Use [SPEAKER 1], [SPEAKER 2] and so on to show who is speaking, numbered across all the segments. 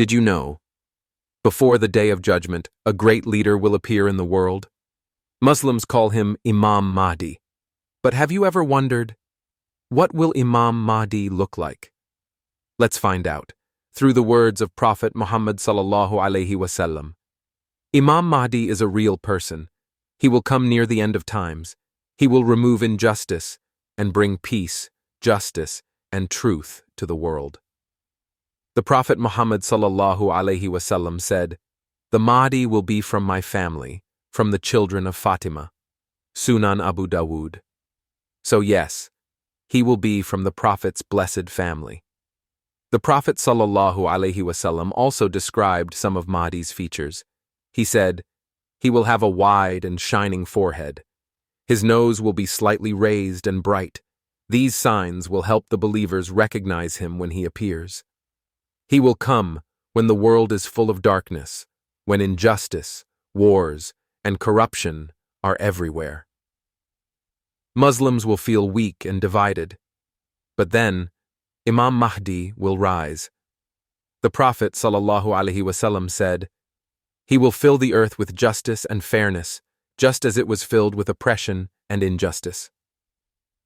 [SPEAKER 1] Did you know? Before the Day of Judgment, a great leader will appear in the world. Muslims call him Imam Mahdi. But have you ever wondered, what will Imam Mahdi look like? Let's find out, through the words of Prophet Muhammad sallallahu alaihi wasallam. Imam Mahdi is a real person. He will come near the end of times. He will remove injustice and bring peace, justice, and truth to the world. The Prophet Muhammad sallallahu alaihi wasallam said, "The Mahdi will be from my family, from the children of Fatima." Sunan Abu Dawood. So yes, he will be from the Prophet's blessed family. The Prophet sallallahu alaihi wasallam also described some of Mahdi's features. He said, "He will have a wide and shining forehead. His nose will be slightly raised and bright. These signs will help the believers recognize him when he appears. He will come when the world is full of darkness, when injustice, wars, and corruption are everywhere. Muslims will feel weak and divided. But then, Imam Mahdi will rise. The Prophet sallallahu alaihi wasallam said, "He will fill the earth with justice and fairness, just as it was filled with oppression and injustice."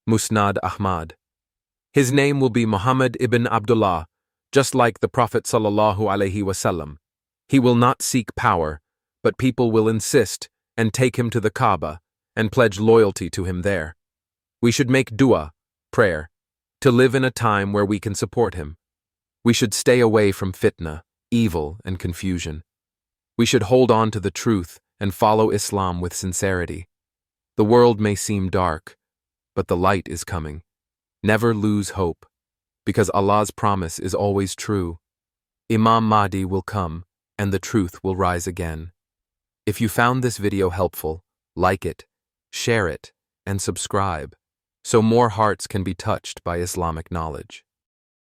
[SPEAKER 1] Musnad Ahmad. His name will be Muhammad ibn Abdullah, just like the Prophet sallallahu alaihi wasallam. He will not seek power, but people will insist and take him to the Kaaba and pledge loyalty to him there. We should make dua, prayer, to live in a time where we can support him. We should stay away from fitna, evil, and confusion. We should hold on to the truth and follow Islam with sincerity. The world may seem dark, but the light is coming. Never lose hope, because Allah's promise is always true. Imam Mahdi will come, and the truth will rise again. If you found this video helpful, like it, share it, and subscribe, so more hearts can be touched by Islamic knowledge.